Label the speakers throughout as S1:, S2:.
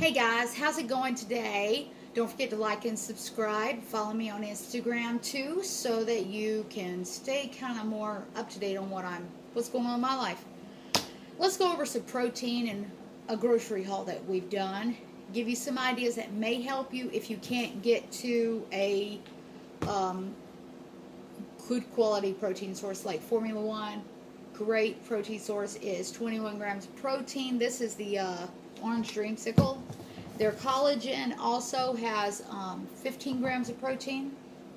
S1: Hey guys, how's it going today? Don't forget to like and subscribe. Follow me on Instagram too, so that you can stay kind of more up to date on what's going on in my life. Let's go over some protein and a grocery haul that we've done. Give you some ideas that may help you if you can't get to a um, good quality protein source like Formula One. Great protein source is 21 grams of protein. This is the orange dreamsicle. Their collagen also has 15 grams of protein.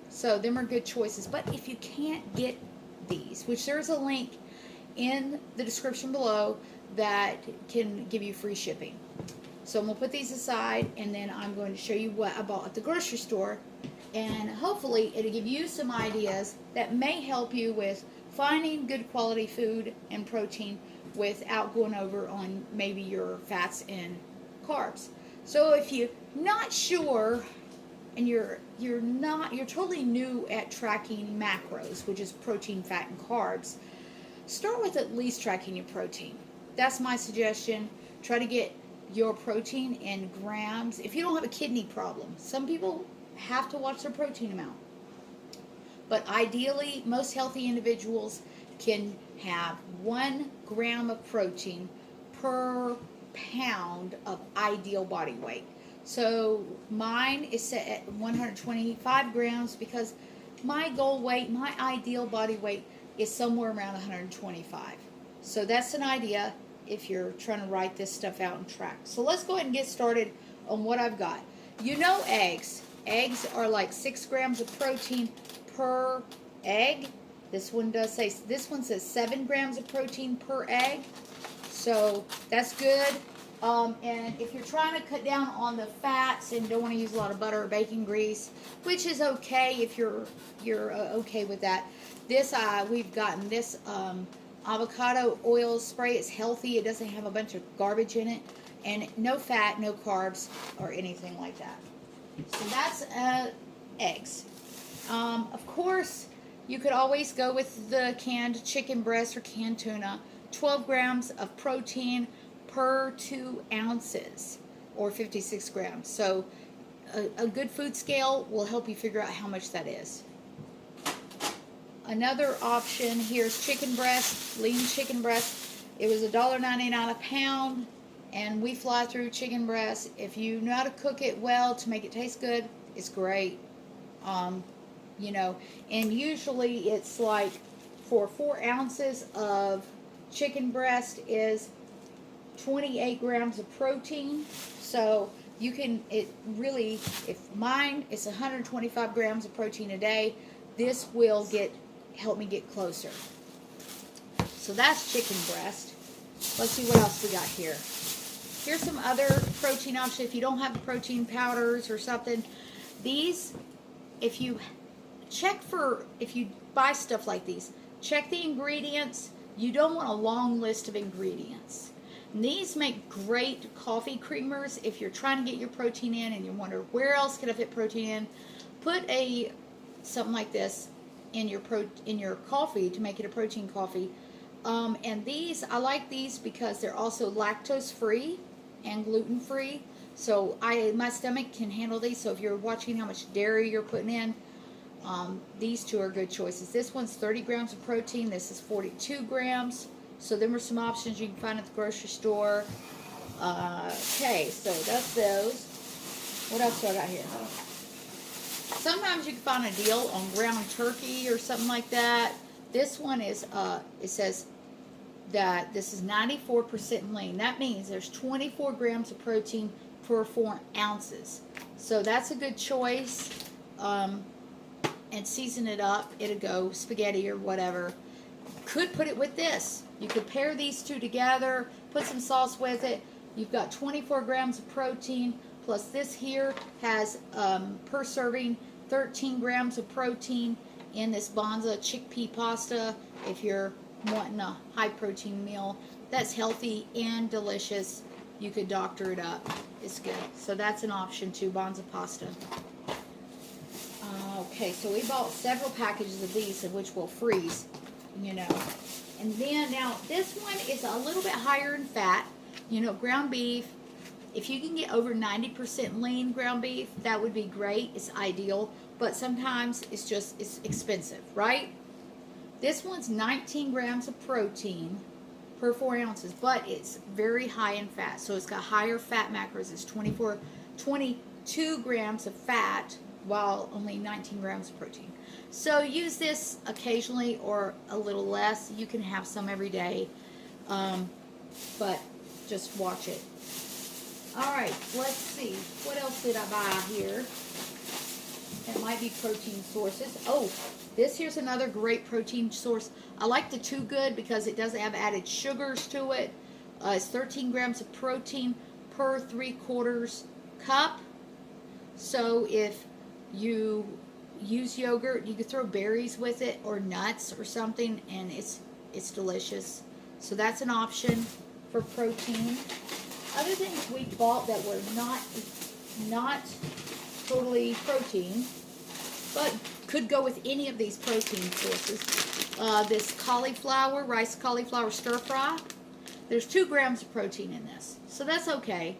S1: So them are good choices. But if you can't get these, which there's a link in the description below that can give you free shipping. So I'm going to put these aside, and then I'm going to show you what I bought at the grocery store. And hopefully it'll give you some ideas that may help you with finding good quality food and protein without going over on maybe your fats and carbs. So if you're not sure and you're totally new at tracking macros, which is protein, fat, and carbs, start with at least tracking your protein. That's my suggestion. Try to get your protein in grams. If you don't have a kidney problem, some people have to watch their protein amount. But ideally, most healthy individuals can have 1 gram of protein per pound of ideal body weight. So mine is set at 125 grams because my goal weight, my ideal body weight is somewhere around 125. So that's an idea if you're trying to write this stuff out and track. So let's go ahead and get started on what I've got. You know, eggs. Eggs are like 6 grams of protein per egg. This one says 7 grams of protein per egg. So that's good. And if you're trying to cut down on the fats and don't want to use a lot of butter or bacon grease, which is okay if you're okay with that. We've gotten this avocado oil spray. It's healthy. It doesn't have a bunch of garbage in it, and no fat, no carbs, or anything like that. So that's eggs. Of course, you could always go with the canned chicken breast or canned tuna. 12 grams of protein per 2 ounces, or 56 grams. So a good food scale will help you figure out how much that is. Another option here is chicken breast, lean chicken breast. It was $1.99 a pound, and we fly through chicken breast. If you know how to cook it well to make it taste good, it's great. You know, and usually it's like for 4 ounces of chicken breast is 28 grams of protein. So you can, if mine is 125 grams of protein a day, this will help me get closer. So that's chicken breast. Let's see what else we got here. Here's some other protein options. If you don't have protein powders or something, these, if you buy stuff like these, check the ingredients. You don't want a long list of ingredients. And these make great coffee creamers. If you're trying to get your protein in and you wonder where else can I fit protein in, put something like this in your coffee to make it a protein coffee. And I like these because they're also lactose free and gluten free. So my stomach can handle these. So if you're watching how much dairy you're putting in, these two are good choices. This one's 30 grams of protein. This is 42 grams. So there are some options you can find at the grocery store. Okay, so that's those. What else do I got here? Sometimes you can find a deal on ground turkey or something like that. This one is, it says that this is 94% lean. That means there's 24 grams of protein per 4 ounces. So that's a good choice. And season it up. It'll go spaghetti or whatever. Could put it with this. You could pair these two together, put some sauce with it. You've got 24 grams of protein, plus this here has, per serving, 13 grams of protein in this Banza chickpea pasta. If you're wanting a high protein meal, that's healthy and delicious. You could doctor it up. It's good. So that's an option too, Banza pasta. Okay, so we bought several packages of these, of which will freeze, you know. And then, now, this one is a little bit higher in fat. You know, ground beef, If you can get over 90% lean ground beef, that would be great. It's ideal, but sometimes it's expensive, right? This one's 19 grams of protein per 4 ounces, but it's very high in fat. So it's got higher fat macros. It's 22 grams of fat while only 19 grams of protein. So use this occasionally or a little less. You can have some every day, but just watch it. All right, let's see. What else did I buy here? It might be protein sources. Oh, this here's another great protein source. I like the Too Good because it doesn't have added sugars to it. It's 13 grams of protein per 3/4 cup. So if you use yogurt, you could throw berries with it or nuts or something, and it's delicious. So that's an option for protein. Other things we bought that were not totally protein, but could go with any of these protein sources. This cauliflower, rice cauliflower stir fry. There's 2 grams of protein in this, so that's okay.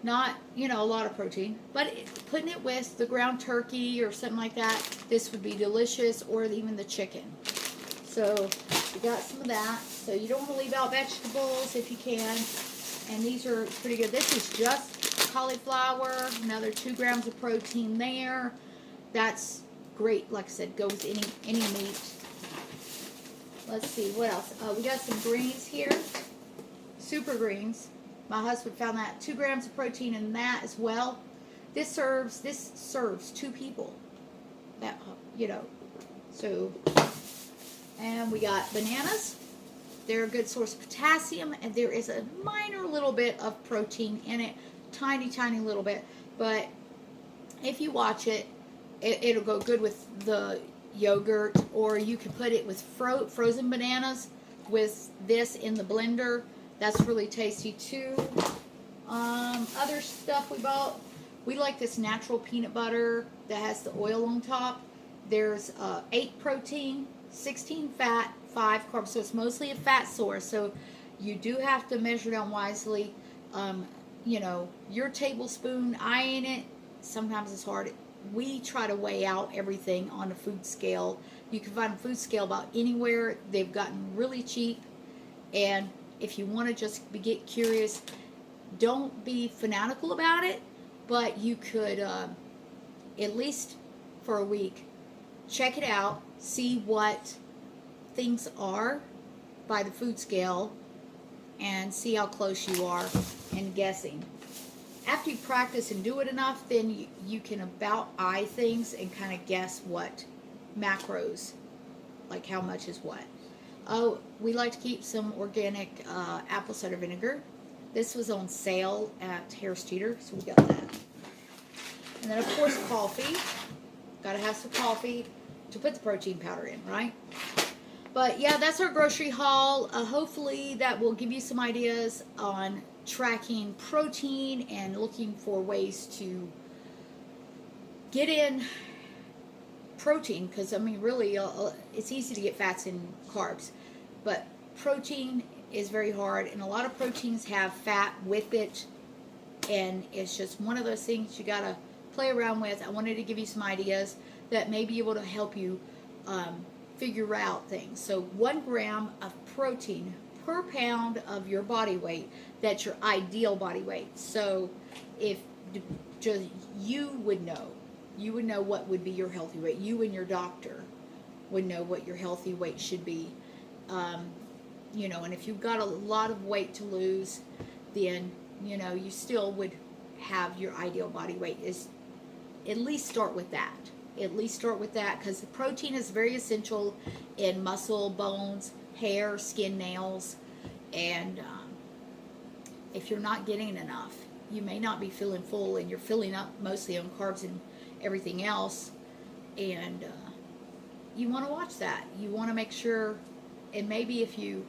S1: Not, a lot of protein, but putting it with the ground turkey or something like that, this would be delicious, or even the chicken. So we got some of that. So you don't want to leave out vegetables if you can. And these are pretty good. This is just cauliflower, another 2 grams of protein there. That's great. Like I said, go with any meat. Let's see, what else? We got some greens here. Super greens. My husband found that 2 grams of protein in that as well. This serves 2 people. That, So, and we got bananas. They're a good source of potassium, and there is a minor little bit of protein in it, tiny little bit. But if you watch it, it'll go good with the yogurt, or you can put it with frozen bananas with this in the blender. That's really tasty too. Other stuff we bought, we like this natural peanut butter that has the oil on top. There's 8 protein, 16 fat, 5 carbs, so it's mostly a fat source. So you do have to measure down wisely. Your tablespoon, I ain't it. Sometimes it's hard. We try to weigh out everything on a food scale. You can find a food scale about anywhere. They've gotten really cheap, and if you want to just get curious, don't be fanatical about it, but you could, at least for a week, check it out, see what things are by the food scale, and see how close you are in guessing. After you practice and do it enough, then you can about eye things and kind of guess what macros, like how much is what. Oh, we like to keep some organic apple cider vinegar. This was on sale at Harris Teeter, so we got that. And then, of course, coffee. Got to have some coffee to put the protein powder in, right? But, yeah, that's our grocery haul. Hopefully that will give you some ideas on tracking protein and looking for ways to get in protein, because, really, it's easy to get fats and carbs. But protein is very hard, and a lot of proteins have fat with it, and it's just one of those things you got to play around with. I wanted to give you some ideas that may be able to help you figure out things. So 1 gram of protein per pound of your body weight, that's your ideal body weight. So if just you would know what would be your healthy weight. You and your doctor would know what your healthy weight should be. And if you've got a lot of weight to lose, then, you still would have your ideal body weight. Is at least start with that. Because the protein is very essential in muscle, bones, hair, skin, nails. And if you're not getting enough, you may not be feeling full, and you're filling up mostly on carbs and everything else. And you want to watch that. You want to make sure, and maybe if you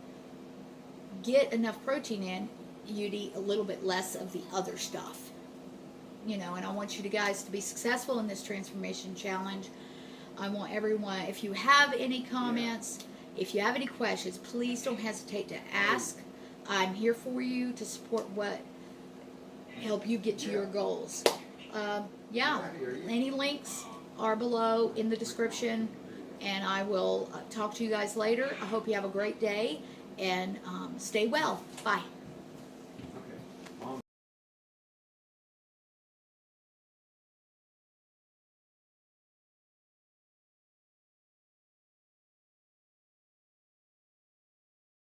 S1: get enough protein in, you'd eat a little bit less of the other stuff. And I want you guys to be successful in this transformation challenge. I want everyone, if you have any comments, if you have any questions, please don't hesitate to ask. I'm here for you to support what help you get to your goals. Yeah, any links are below in the description, and I will talk to you guys later. I hope you have a great day, and stay well. Bye.